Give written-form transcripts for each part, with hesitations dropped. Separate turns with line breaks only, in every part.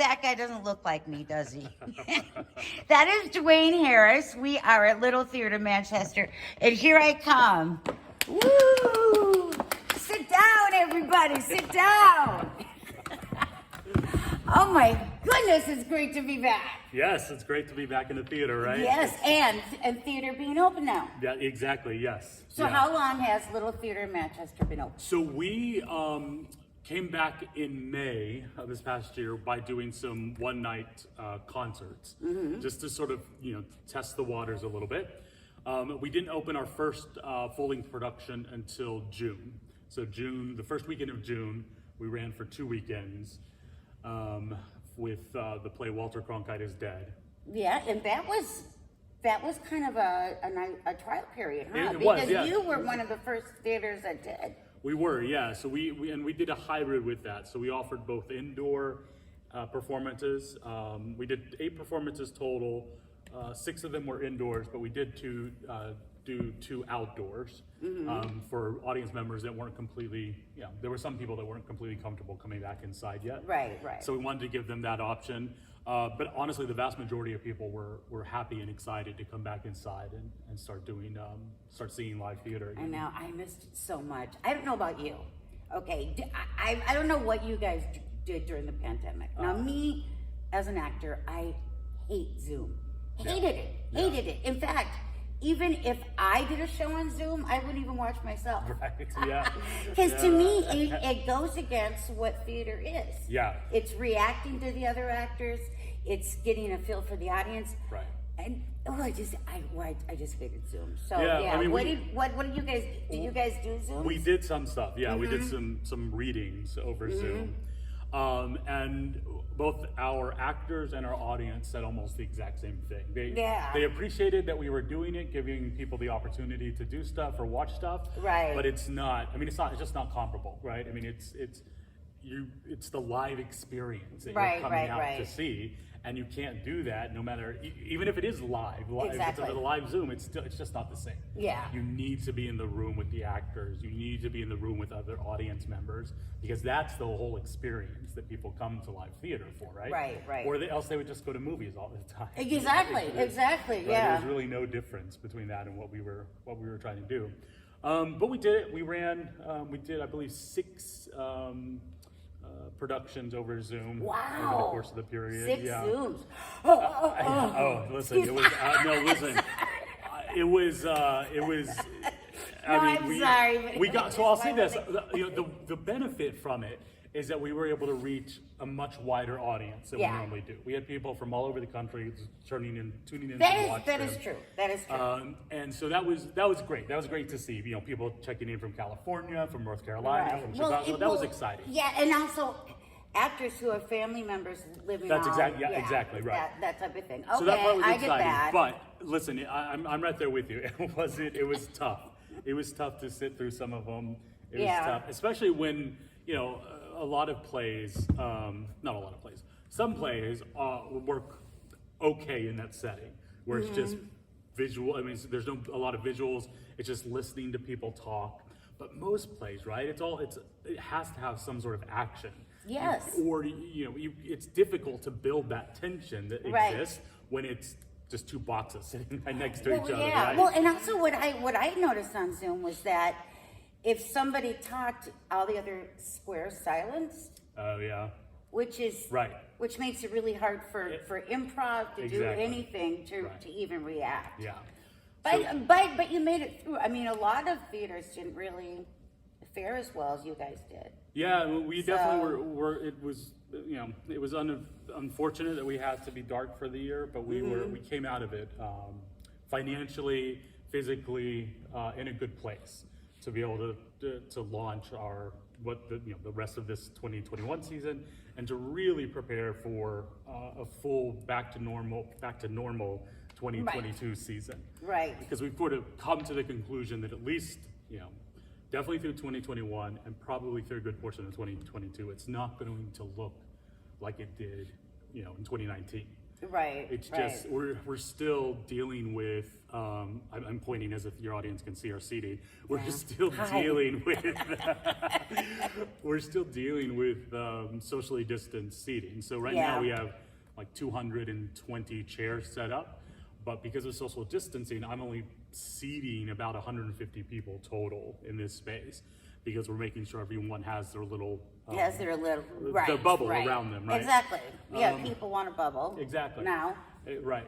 that guy doesn't look like me, does he? That is Dwayne Harris. We are at Little Theater Manchester, and here I come. Woo! Sit down, everybody. Sit down. Oh my goodness, it's great to be back.
Yes, it's great to be back in the theater, right?
Yes, and theater being open now.
Yeah, exactly, yes.
So how long has Little Theater in Manchester been open?
So we came back in May of this past year by doing some one-night concerts, just to sort of, test the waters a little bit. We didn't open our first full-length production until June. So the first weekend of June, we ran for 2 weekends. With the play Walter Cronkite is Dead.
Yeah, and that was kind of a trial period, huh?
It
because
was, yeah.
you were one of the first theaters that did.
We were, yeah. So we did a hybrid with that. So we offered both indoor performances. We did 8 performances total. 6 of them were indoors, but we did do 2 outdoors for audience members that weren't completely, there were some people that weren't completely comfortable coming back inside yet.
Right.
So we wanted to give them that option. But honestly, the vast majority of people were happy and excited to come back inside and start seeing live theater again.
I know, I missed it so much. I don't know about you. Okay, I don't know what you guys did during the pandemic. Now me, as an actor, I hate Zoom. Hated it. In fact, even if I did a show on Zoom, I wouldn't even watch myself.
Right, yeah.
Because to me, it goes against what theater is.
Yeah.
It's reacting to the other actors. It's getting a feel for the audience.
Right.
And I just hated Zoom. So
Yeah, I mean,
what did you guys? Did you guys do Zoom?
We did some stuff. Yeah, we did some readings over Zoom. And both our actors and our audience said almost the exact same thing. They appreciated that we were doing it, giving people the opportunity to do stuff or watch stuff.
Right.
But it's just not comparable, right? I mean, it's the live experience that you're coming out to see. And you can't do that no matter, even if it is live.
Exactly.
If it's a live Zoom, it's just not the same.
Yeah.
You need to be in the room with the actors. You need to be in the room with other audience members, because that's the whole experience that people come to live theater for, right?
Right.
Or else they would just go to movies all the time.
Exactly.
Right?
Yeah.
There's really no difference between that and what we were trying to do. But we did it. We did, I believe, 6 productions over Zoom over the course of the period.
6
yeah.
Zooms.
Listen, it was listen. It was.
Sorry.
We got. So I'll say this: the benefit from it is that we were able to reach a much wider audience than we normally do. We had people from all over the country tuning in to watch
That
them.
is true. That is true.
And so that was great. That was great to see. People checking in from California, from North Carolina, from Chicago. That was exciting.
Yeah, and also actors who have family members living.
That's exactly right.
That type of thing. Okay,
So that part was
I
exciting.
get that.
But listen, I'm right there with you. It was tough. It was tough to sit through some of them. It was tough, especially when a lot of plays, not a lot of plays, some plays work okay in that setting where it's just visual. I mean, there's a lot of visuals. It's just listening to people talk. But most plays, right? It has to have some sort of action.
Yes.
Or it's difficult to build that tension that exists when it's just 2 boxes sitting right next to each other.
Yeah.
Right?
Well, and also what I noticed on Zoom was that if somebody talked, all the other squares silenced.
Oh yeah.
Which is which makes it really hard for improv to do anything to even react.
Yeah.
But you made it through. I mean, a lot of theaters didn't really fare as well as you guys did.
Yeah, we definitely were. It was unfortunate that we had to be dark for the year, but we came out of it financially, physically, in a good place to be able to launch the rest of this 2021 season, and to really prepare for a full back to normal 2022 season.
Right.
Because we've sort of come to the conclusion that at least definitely through 2021 and probably through a good portion of 2022, it's not going to look like it did in 2019.
Right.
It's just we're still dealing with. I'm pointing as if your audience can see our seating. We're still dealing with. We're still dealing with socially distanced seating. So right now we have like 220 chairs set up, but because of social distancing, I'm only seating about 150 people total in this space because we're making sure everyone has their little the bubble around them, right?
Exactly. Yeah, people want a bubble.
Exactly.
Now.
Right.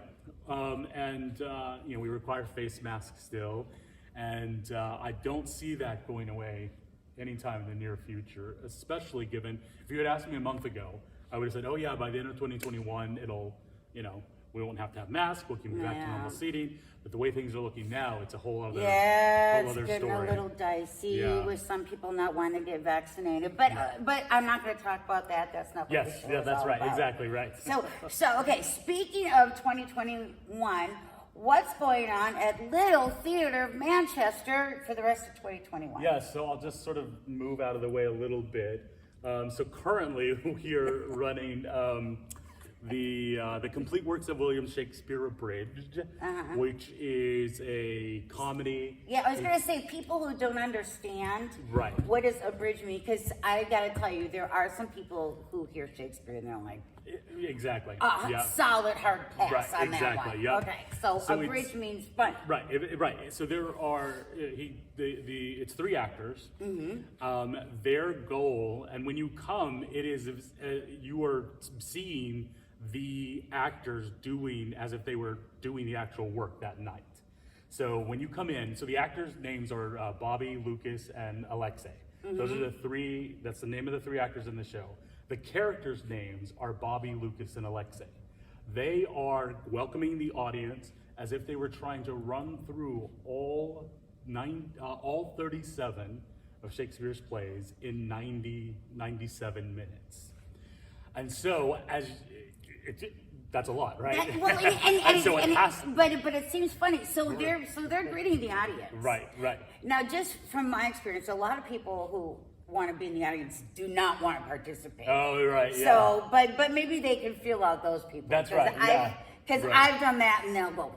We require face masks still, and I don't see that going away anytime in the near future, especially given, if you had asked me a month ago, I would have said, oh yeah, by the end of 2021, it'll, we won't have to have masks, we'll keep back to normal seating. But the way things are looking now, it's a whole other
it's
story.
getting a little dicey with some people not wanting to get vaccinated. But I'm not going to talk about that. That's not what this show is
that's
all
right.
about.
Exactly right.
So okay, speaking of 2021, what's going on at Little Theatre of Manchester for the rest of 2021?
Yeah, so I'll just sort of move out of the way a little bit. So currently we are running the complete works of William Shakespeare abridged, which is a comedy.
Yeah, I was going to say, people who don't understand what does abridged mean, because I got to tell you, there are some people who hear Shakespeare and they're like,
exactly.
Solid hard pass on that one.
Yep.
Okay, so abridged means fun.
Right. So there are it's 3 actors. Their goal, and when you come, it is you are seeing the actors doing as if they were doing the actual work that night. So when you come in, so the actors' names are Bobby, Lucas, and Alexei. Those are the 3. That's the name of the 3 actors in the show. The characters' names are Bobby, Lucas, and Alexei. They are welcoming the audience as if they were trying to run through all 37 of Shakespeare's plays in 97 minutes. And so, that's a lot, right?
But it seems funny. So they're greeting the audience.
Right.
Now, just from my experience, a lot of people who want to be in the audience do not want to participate.
Oh, right.
So, but maybe they can feel out those people.
That's right.
Because I've done that and they'll go.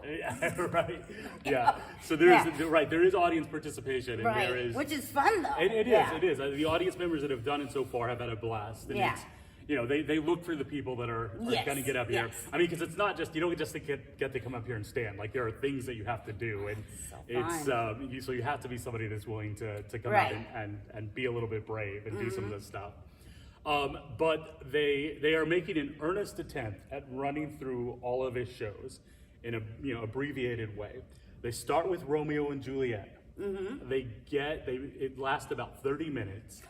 Right. Yeah. So there is audience participation, and there is,
which is fun though.
It is. The audience members that have done it so far have had a blast. And it's, they look for the people that are going to get up here. I mean, because it's not just, you don't just get to come up here and stand. Like, there are things that you have to do, and so you have to be somebody that's willing to come out and be a little bit brave and do some of this stuff. But they are making an earnest attempt at running through all of his shows in a abbreviated way. They start with Romeo and Juliet. It lasts about 30 minutes.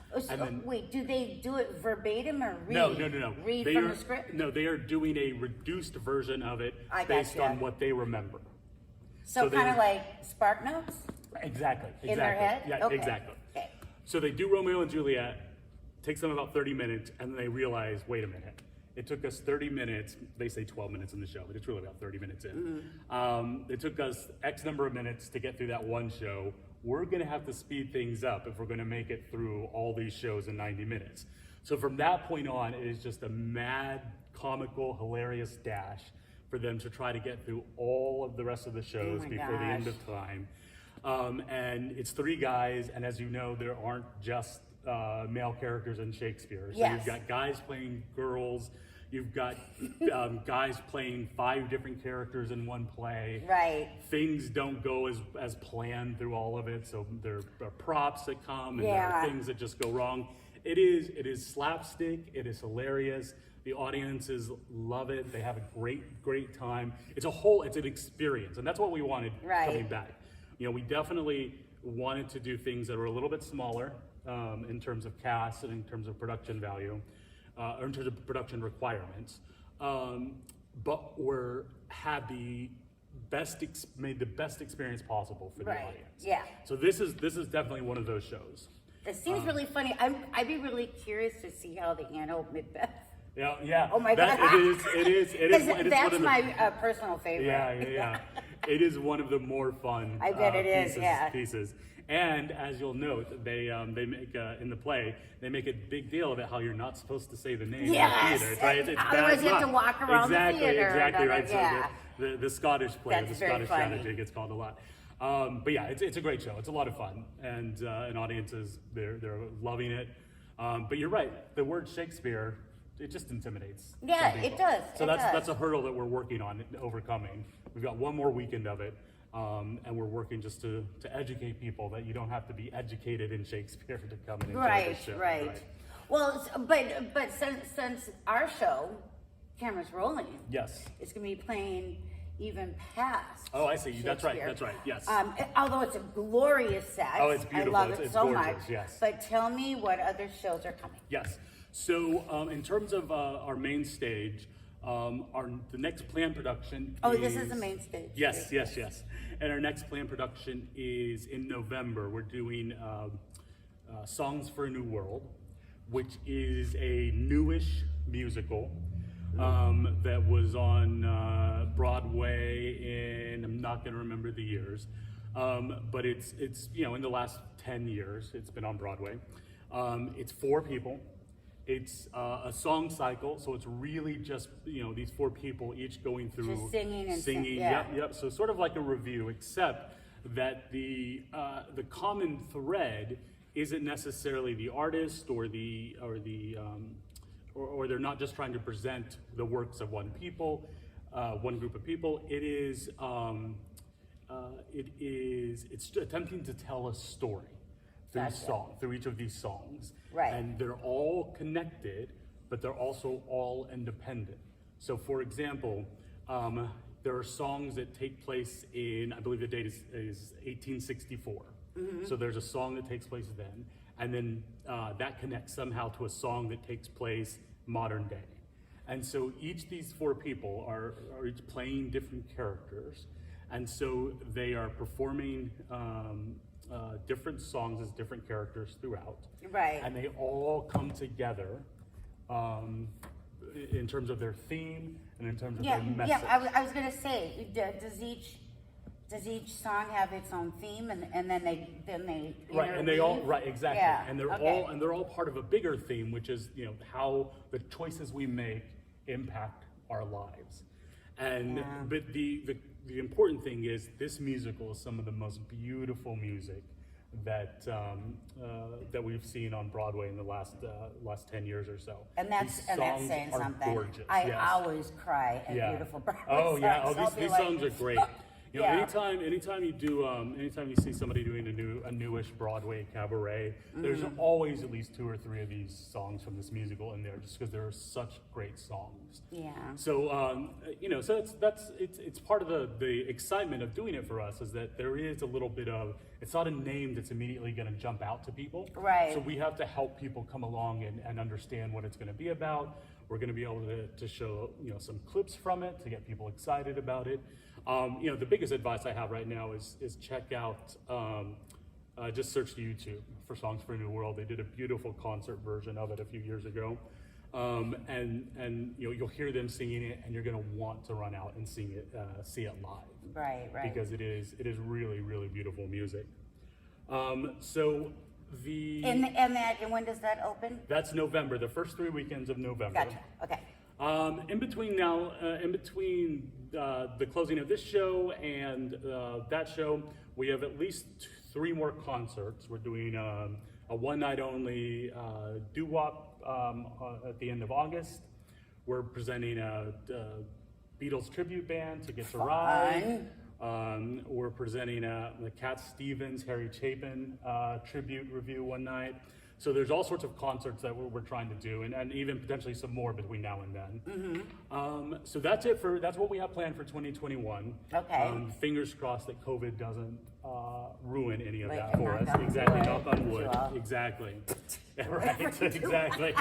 Wait, do they do it verbatim or read?
No.
Read from the script?
No, they are doing a reduced version of it based on what they remember.
So kind of like Spark Notes?
Exactly.
In their head?
Yeah,
okay.
Exactly.
Okay.
So they do Romeo and Juliet, takes them about 30 minutes, and then they realize, wait a minute. It took us 30 minutes, they say 12 minutes in the show, but it's really about 30 minutes in. It took us X number of minutes to get through that one show. We're gonna have to speed things up if we're gonna make it through all these shows in 90 minutes. So from that point on, it is just a mad, comical, hilarious dash for them to try to get through all of the rest of the shows before the end of time. And it's 3 guys, and as you know, there aren't just male characters in Shakespeare. So you've got guys playing girls, you've got guys playing 5 different characters in one play.
Right.
Things don't go as planned through all of it, so there are props that come and there are things that just go wrong. It is slapstick, it is hilarious. The audiences love it. They have a great time. It's an experience, and that's what we wanted coming back. We definitely wanted to do things that were a little bit smaller in terms of cast and in terms of production value, or in terms of production requirements, but made the best experience possible for the audience. Yeah. So this is definitely one of those shows.
It seems really funny. I'd be really curious to see how they handle Macbeth.
Yeah.
Oh my God.
It is.
That's my personal favorite.
Yeah. It is one of the more fun.
I bet it is, yeah.
Pieces. And as you'll note, they make in the play they make a big deal about how you're not supposed to say the name
Yes!
of the theater. Right? It's
Otherwise you have to walk around the theater.
Exactly right.
Yeah.
So the Scottish play,
That's
the
very
Scottish
funny.
strategy gets called a lot. But yeah, it's a great show. It's a lot of fun, and audiences they're loving it. But you're right. The word Shakespeare, it just intimidates.
Yeah,
some
it
people.
does.
So
It
that's
does.
that's a hurdle that we're working on overcoming. We've got one more weekend of it, and we're working just to educate people that you don't have to be educated in Shakespeare to come and enjoy the show.
Right. Well, but since our show, camera's rolling.
Yes.
It's going to be playing even past.
Oh, I see. That's right.
Shakespeare.
That's right. Yes.
Although it's a glorious set.
Oh, it's beautiful.
I love
It's
it so
gorgeous,
much.
yes.
But tell me what other shows are coming.
Yes. So in terms of our main stage, the next planned production.
Oh, this is the main stage.
Yes. And our next planned production is in November. We're doing Songs for a New World, which is a newish musical that was on Broadway in, I'm not going to remember the years, but it's in the last 10 years it's been on Broadway. It's 4 people. It's a song cycle, so it's really just these 4 people each going through
Just singing and
singing.
yeah.
Yep. So sort of like a review, except that the common thread isn't necessarily the artist or they're not just trying to present the works of one group of people. It's attempting to tell a story through each of these songs.
Right.
And they're all connected, but they're also all independent. So for example, there are songs that take place in, I believe the date is 1864. Mm-hmm. So there's a song that takes place then, and then that connects somehow to a song that takes place modern day. And so each these 4 people are each playing different characters, and so they are performing different songs as different characters throughout.
Right.
And they all come together in terms of their theme and in terms of their message.
Yeah. I was gonna say, does each song have its own theme, and then they
Right, and they all exactly,
Yeah,
and they're all part of a bigger theme, which is how the choices we make impact our lives. And but the important thing is this musical is some of the most beautiful music that we've seen on Broadway in the last 10 years or so.
And that's saying something.
Gorgeous.
I always cry at beautiful Broadway songs.
These songs are great.
Yeah.
Anytime you see somebody doing a newish Broadway cabaret, there's always at least 2 or 3 of these songs from this musical in there, just because there are such great songs.
Yeah.
So so it's part of the excitement of doing it for us is that there is a little bit of, it's not a name that's immediately going to jump out to people.
Right.
So we have to help people come along and understand what it's going to be about. We're going to be able to show some clips from it to get people excited about it. The biggest advice I have right now is check out, just search YouTube for Songs for a New World. They did a beautiful concert version of it a few years ago. And you'll hear them singing it, and you're going to want to run out and see it live.
Right.
Because it is really, really beautiful music. So
and when does that open?
that's November, the first 3 weekends of November.
Gotcha. Okay.
In between the closing of this show and that show, we have at least 3 more concerts. We're doing a one-night only doo-wop at the end of August. We're presenting a Beatles tribute band, Tickets to Ride. We're presenting the Cat Stevens, Harry Chapin tribute review one night. So there's all sorts of concerts that we're trying to do, and even potentially some more between now and then. Mm-hmm. So that's what we have planned for 2021.
Okay.
Fingers crossed that COVID doesn't ruin any of
Like
that for us.
knock on
Exactly,
wood.
knock on wood.
Sure.
Exactly. Right. Exactly.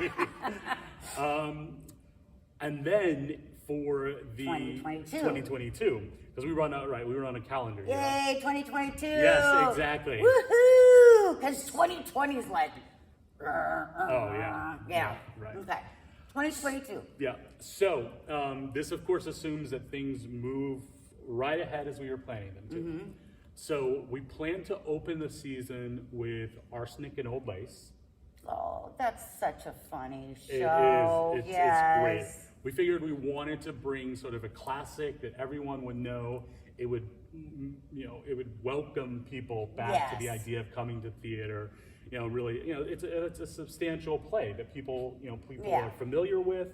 And then for the 2022, because we run a calendar year.
Yay, 2022!
Yes, exactly.
Woohoo! Because 2020 is like.
Oh yeah.
Yeah.
Right.
Okay. 2022.
Yeah. So this, of course, assumes that things move right ahead as we were planning them to.
Mm-hmm.
So we plan to open the season with Arsenic and Old Lace.
Oh, that's such a funny
It
show.
is. It's great. We figured we wanted to bring sort of a classic that everyone would know. It would, it would welcome people back to the
Yes.
idea of coming to theater. Really, it's a substantial play that people
Yeah.
are familiar with.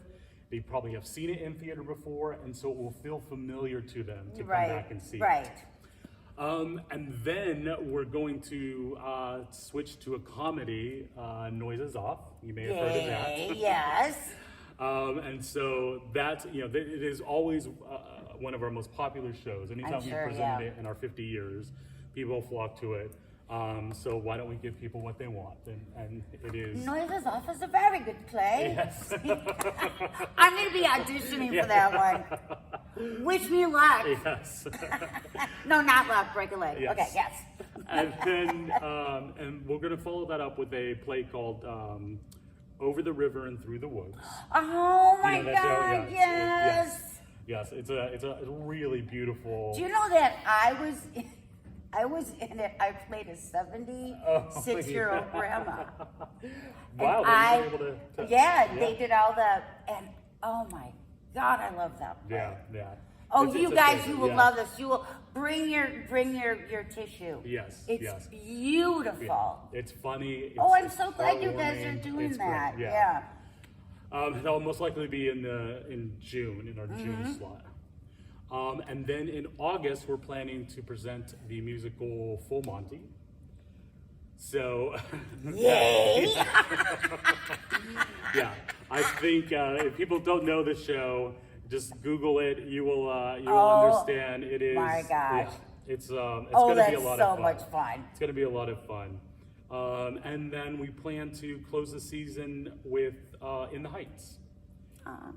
They probably have seen it in theater before, and so it will feel familiar to them to come back and see it.
Right.
And then we're going to switch to a comedy, Noises Off. You may have heard of that.
Yes.
And so that's, it is always one of our most popular shows. Anytime we presented it in our 50 years, people flock to it. So why don't we give people what they want? And it is...
Noises Off is a very good play.
Yes.
I'm going to be auditioning for that one. Wish me luck.
Yes.
No, not luck. Break a leg.
Yes.
Okay, yes.
And then, and we're going to follow that up with a play called Over the River and Through the Woods.
Oh my
that show?
God, yes.
Yes, it's a really beautiful...
Do you know that I was in it, I played a 76-year-old grandma.
Wow,
And
they were able to...
they did all the, and oh my God, I love that play.
Yeah.
Oh,
It's
you
a
guys,
favorite,
you will
yeah.
love this. You will bring your tissue.
Yes,
It's
yes.
beautiful.
Yeah. It's funny.
Oh, I'm
it's
so glad you guys are
heartwarming,
doing
it's
that.
great,
Yeah.
That'll most likely be in June, in our June slot. And then in August, we're planning to present the musical Full Monty. So,
Yay!
yeah, I think if people don't know the show, just Google it. You will understand. It is.
My gosh.
Yeah, it's going to
that's
be a lot
so
of fun.
much fun.
It's going to be a lot of fun. And then we plan to close the season with In the Heights.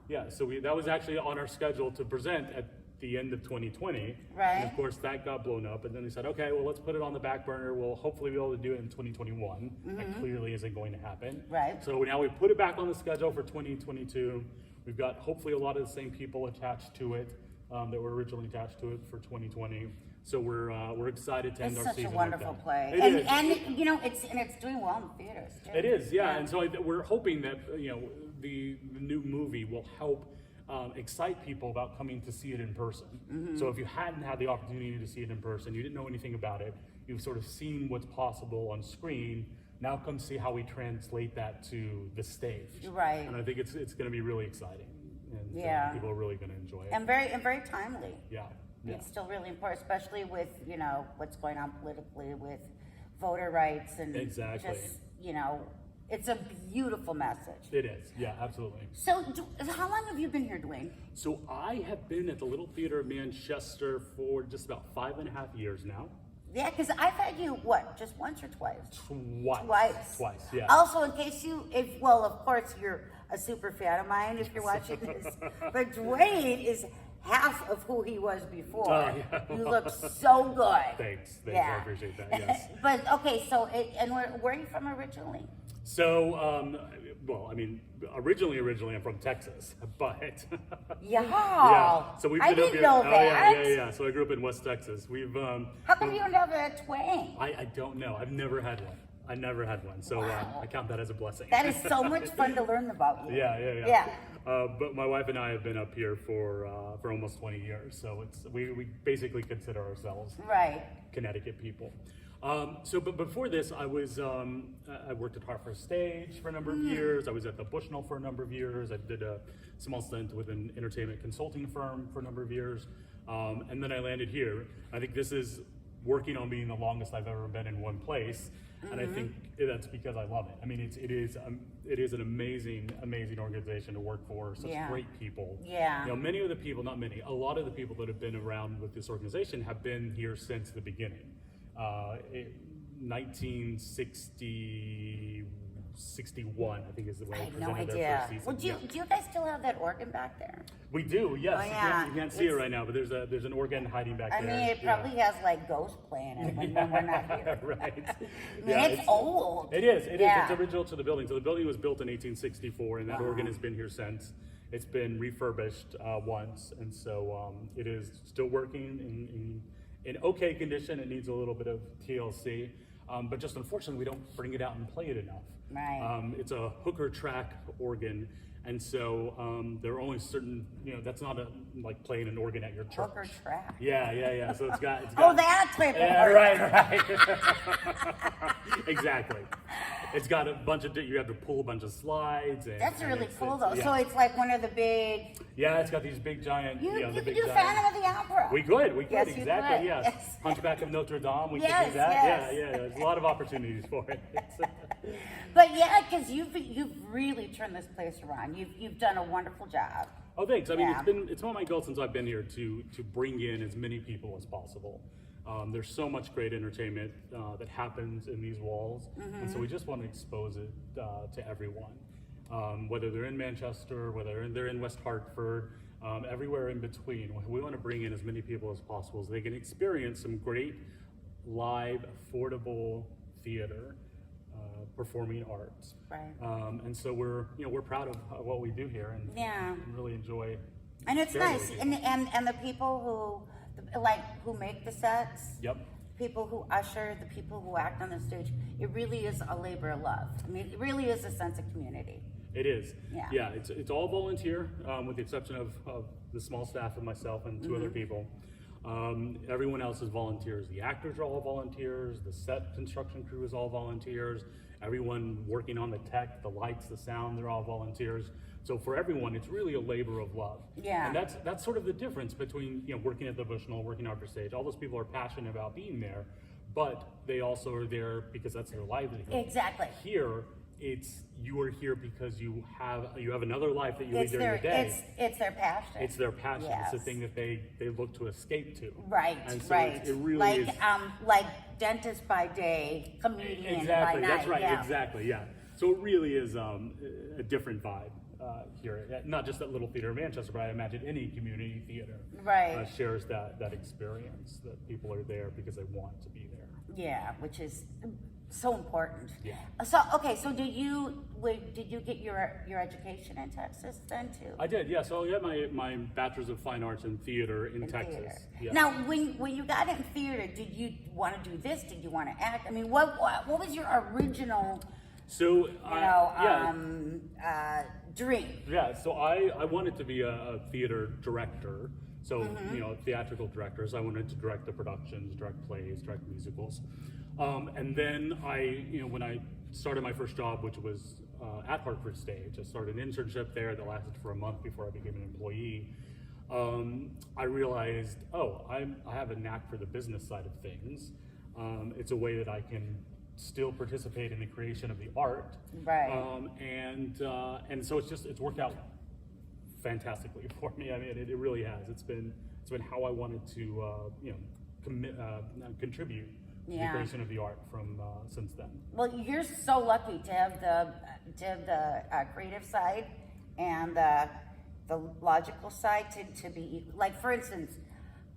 Yeah, so that was actually on our schedule to present at the end of 2020.
Right.
And of course, that got blown up. And then they said, okay, well, let's put it on the back burner. We'll hopefully be able to do it in 2021. That clearly isn't going to happen.
Right.
So now we put it back on the schedule for 2022. We've got hopefully a lot of the same people attached to it that were originally attached to it for 2020. So we're excited to end
It's
our
such
season
a wonderful
with that.
play.
It is.
And it's doing well in the theaters too.
It is, yeah. And so we're hoping that the new movie will help excite people about coming to see it in person. So if you hadn't had the opportunity to see it in person, you didn't know anything about it, you've sort of seen what's possible on screen. Now come see how we translate that to the stage.
Right.
And I think it's going to be really exciting, and
Yeah.
people are really going to enjoy it.
And very timely.
Yeah.
It's still really important, especially with, what's going on politically with voter rights and
Exactly.
just, it's a beautiful message.
It is, yeah, absolutely.
So, how long have you been here, Dwayne?
So I have been at the Little Theater of Manchester for just about 5.5 years now.
Yeah, because I've had you, just once or twice?
Twice, yeah.
Also, in case of course, you're a super fan of mine if you're watching this, but Dwayne is half of who he was before.
Oh, yeah.
You look so good.
Thanks,
Yeah.
I appreciate that, yes.
But, okay, so, and where are you from originally?
So, originally I'm from Texas, but
Yeah.
So we've
I
been up
didn't
here.
know that.
Yeah. So I grew up in West Texas.
How come you don't have a twang?
I don't know. I've never had one. So I count that as a blessing.
That is so much fun to learn about you.
Yeah. But my wife and I have been up here for almost 20 years. So we basically consider ourselves
Right.
Connecticut people. But before this, I worked at Hartford Stage for a number of years. I was at the Bushnell for a number of years. I did a small stint with an entertainment consulting firm for a number of years. And then I landed here. I think this is working on being the longest I've ever been in one place. And I think that's because I love it. I mean, it is an amazing organization to work for. Such great people.
Yeah.
Many of the people, not many, a lot of the people that have been around with this organization have been here since the beginning. 1961, I think, is the way
I
they
have no
presented
idea.
their first season.
Well, do you guys still have that organ back there?
We do, yes.
Oh, yeah.
You can't see it right now, but there's an organ hiding back there.
I mean, it probably has like ghosts playing it when we're not here.
Right.
I mean, it's old.
It is.
Yeah.
It's original to the building. So the building was built in 1864, and that organ has been here since. It's been refurbished once, and so it is still working in okay condition. It needs a little bit of TLC, but just unfortunately, we don't bring it out and play it enough.
Right.
It's a hooker track organ, and so there are only certain, that's not like playing an organ at your church.
Hooker track.
Yeah. So it's got
Oh, that type of
yeah,
organ.
right. Exactly. It's got a bunch of, you have to pull a bunch of slides.
That's really cool, though.
Yeah.
So it's like one of the big.
Yeah, it's got these big giant.
You
the
could
big
do
giant.
Phantom of the Opera.
We could,
Yes, you
exactly,
could.
yes.
Yes.
Hunchback of Notre Dame, we could
Yes,
do that.
yes.
Yeah. There's a lot of opportunities for it.
But yeah, because you've really turned this place around. You've done a wonderful job.
Oh, thanks. I mean,
Yeah.
it's one of my goals since I've been here to bring in as many people as possible. There's so much great entertainment that happens in these walls, and so we just want to expose it to everyone, whether they're in Manchester, whether they're in West Hartford, everywhere in between. We want to bring in as many people as possible so they can experience some great live, affordable theater, performing arts.
Right.
And so we're proud of what we do here, and
Yeah.
really enjoy.
And it's
sharing
nice,
with you.
and the people who make the sets,
Yep.
people who usher, the people who act on the stage, it really is a labor of love. I mean, it really is a sense of community.
It is.
Yeah.
It's all volunteer, with the exception of the small staff and myself and 2 other people. Everyone else is volunteers. The actors are all volunteers. The set construction crew is all volunteers. Everyone working on the tech, the lights, the sound, they're all volunteers. So for everyone, it's really a labor of love.
Yeah.
And that's sort of the difference between working at the Bushnell, working on stage. All those people are passionate about being there, but they also are there because that's their livelihood.
Exactly.
Here, you are here because you have another life that you lead
It's
during
their
the day.
it's their passion.
It's their passion.
Yes.
It's the thing that they look to escape to.
Right,
And so
right.
It really
like
is.
like dentist by day, comedian
Exactly.
by night.
That's right.
Yeah.
Exactly. Yeah. So it really is a different vibe here. Not just at Little Theater of Manchester, but I imagine any community theater
Right.
shares that experience, that people are there because they want to be there.
Yeah, which is so important.
Yeah.
So did you get your education in Texas then too?
I did. Yeah. So I got my bachelor's of fine arts in theater in Texas.
Theater.
Yeah.
Now, when you got in theater, did you want to do this? Did you want to act? I mean, what was your original,
So
dream?
Yeah, so I wanted to be a theater director. So, theatrical directors. I wanted to direct the productions, direct plays, direct musicals. And then when I started my first job, which was at Hartford Stage, I started an internship there that lasted for a month before I became an employee. I realized, I have a knack for the business side of things. It's a way that I can still participate in the creation of the art.
Right.
And so it's worked out fantastically for me. I mean, it really has. It's been how I wanted to contribute to the creation of the art from since then.
Well, you're so lucky to have the creative side and the logical side to be like, for instance,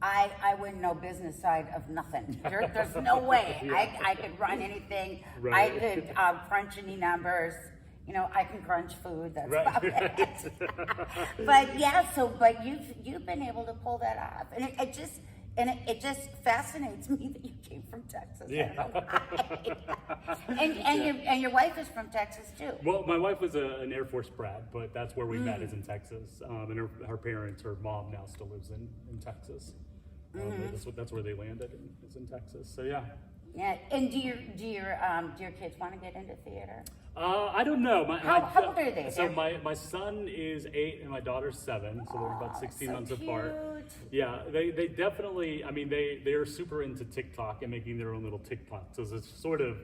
I wouldn't know business side of nothing. There's no way I could run anything.
Right.
I could crunch any numbers. I can crunch food. That's
Right.
about it. But you've been able to pull that off, and it just fascinates me that you came from Texas.
Yeah.
I don't know why. and your wife is from Texas too.
Well, my wife was an Air Force brat, but that's where we met, is in Texas. And her parents, her mom now still lives in Texas. That's where they landed, is in Texas. So yeah.
Yeah, and do your kids want to get into theater?
I don't know.
How old are they?
So my son is 8 and my daughter's 7, so they're about 16
so
months
cute.
apart. Yeah, they definitely. I mean, they are super into TikTok and making their own little TikToks. So it's sort of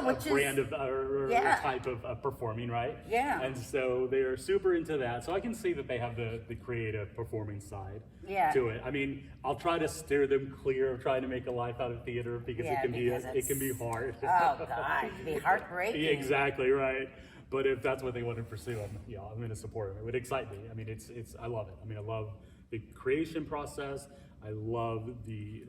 which
a brand
is,
of or
yeah.
type of performing, right?
Yeah.
And so they're super into that. So I can see that they have the creative performing side to it. I mean, I'll try to steer them clear of trying to make a life out of theater because it can be hard.
Oh God, it can be heartbreaking.
Exactly right. But if that's what they want to pursue, I'm going to support them. It would excite me. I mean, I love it. I mean, I love the creation process. I love the,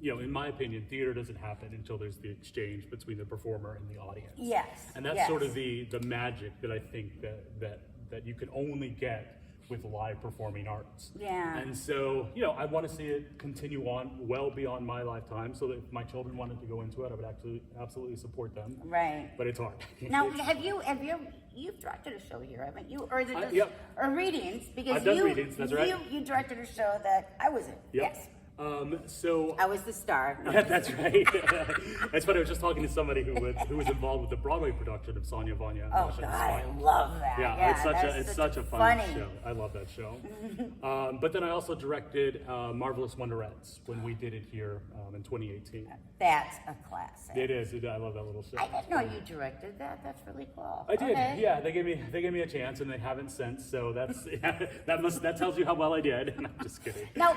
in my opinion, theater doesn't happen until there's the exchange between the performer and the audience.
Yes.
And that's sort of the magic that I think that that you can only get with live performing arts.
Yeah.
And so, I want to see it continue on well beyond my lifetime, so that if my children wanted to go into it, I would absolutely support them.
Right.
But it's hard.
Now, you've directed a show here, haven't you? Or
yep.
or readings, because
I've done readings, that's right.
You directed a show that I was in.
Yep.
Yes.
So
I was the star. No,
yeah, that's right. That's funny. I was just talking to somebody who was involved with the Broadway production of Sonia Vanya.
Oh God, I love that.
Yeah, it's such a fun show. I love that show. But then I also directed Marvelous Wonderettes when we did it here in 2018.
That's a classic.
It is. I love that little show.
I didn't know you directed that. That's really cool.
I did.
Okay.
Yeah, they gave me a chance, and they haven't since. So that tells you how well I did. I'm just kidding.
Now,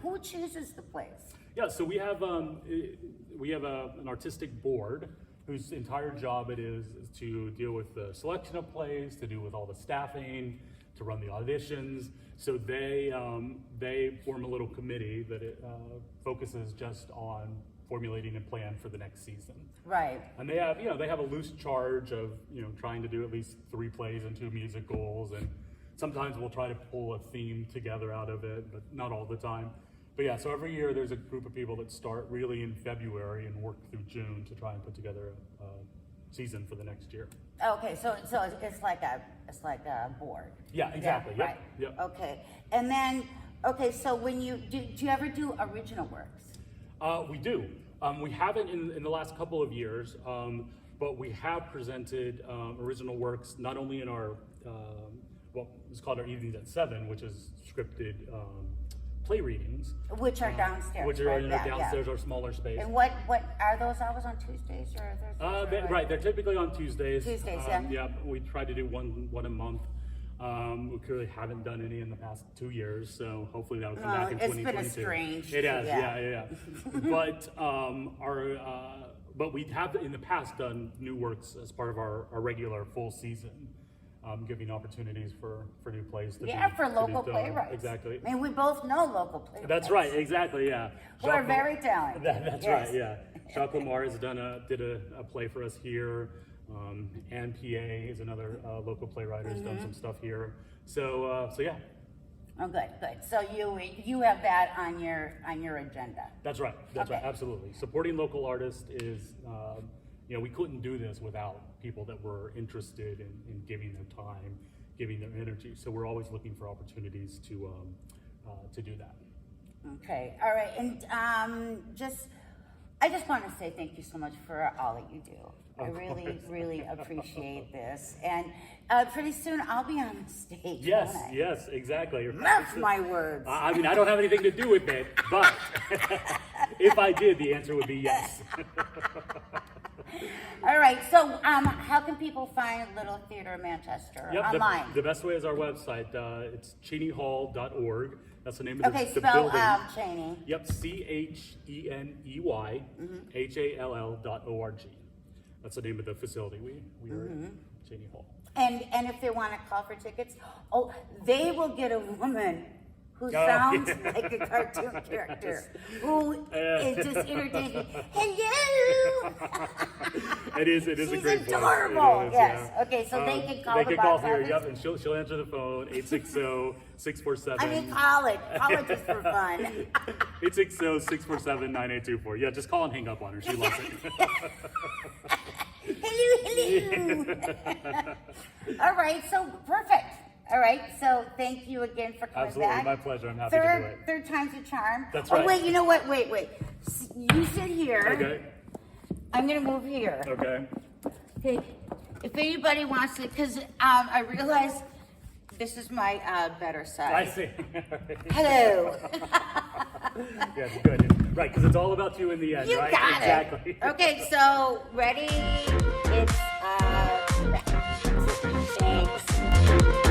who chooses the plays?
Yeah, so we have an artistic board whose entire job it is to deal with the selection of plays, to do with all the staffing, to run the auditions. So they form a little committee that focuses just on formulating a plan for the next season.
Right.
And they have a loose charge of trying to do at least 3 plays and 2 musicals, and sometimes we'll try to pull a theme together out of it, but not all the time. But yeah, so every year there's a group of people that start really in February and work through June to try and put together a season for the next year.
Okay, so it's like a board.
Yeah, exactly.
Yeah,
Yep.
right.
Yep.
Okay, and then so when do you ever do original works?
We do. We haven't in the last couple of years, but we have presented original works not only in our it's called our Evenings at 7, which is scripted play readings,
which are downstairs.
which are
right?
downstairs or smaller space.
And what are those always on Tuesdays or Thursdays?
Right, they're typically on Tuesdays.
Tuesdays,
yeah. We try to do one a month. We clearly haven't done any in the past 2 years, so hopefully that'll come back in 2022.
It's been a strange.
It has, yeah. But we have in the past done new works as part of our regular full season. Giving opportunities for new plays to be
for local
done.
playwrights.
Exactly.
I mean, we both know local playwrights.
That's right. Exactly. Yeah.
We're very talented.
That's
yes.
right. Yeah. Jacques Lamar has did a play for us here. Ann P.A. is another local playwright who's done some stuff here. So yeah.
Oh, good. So you have that on your agenda.
That's right. That's right. Absolutely. Supporting local artists is. We couldn't do this without people that were interested in giving their time, giving their energy. So we're always looking for opportunities to do that.
Okay, all right, and I just want to say thank you so much for all that you do. I really appreciate this, and pretty soon I'll be on the stage.
Yes, exactly.
Mark my words.
I mean, I don't have anything to do with it, but if I did, the answer would be yes.
All right, so how can people find Little Theater Manchester online?
The best way is our website. It's cheneyhall.org. That's the name of the
spell
building.
Cheney.
Yep, CheneyHall.org. That's the name of the facility. We are in Cheney Hall.
And if they want to call for tickets, they will get a woman who sounds like a cartoon character, who is just entertaining. Hello!
It is
She's
a great
adorable.
voice.
Yes. Yeah. Okay, so they can call the box
here,
office.
yep, and she'll answer the phone, 860-647.
I mean, call it just for fun.
860-647-9824. Yeah, just call and hang up on her. She loves it.
Hello. All right, so perfect. All right, so thank you again for coming
Absolutely,
back.
my pleasure. I'm happy to do it.
Third time's a charm.
That's right.
Oh, wait, you know what? Wait. You sit here.
Okay.
I'm going to move here.
Okay.
Okay. If anybody wants to, because I realize this is my better side.
I see.
Hello.
Yes, good. Right, because it's all about you in the end,
You
right?
got
Exactly.
it. Okay, so ready? It's Thanks.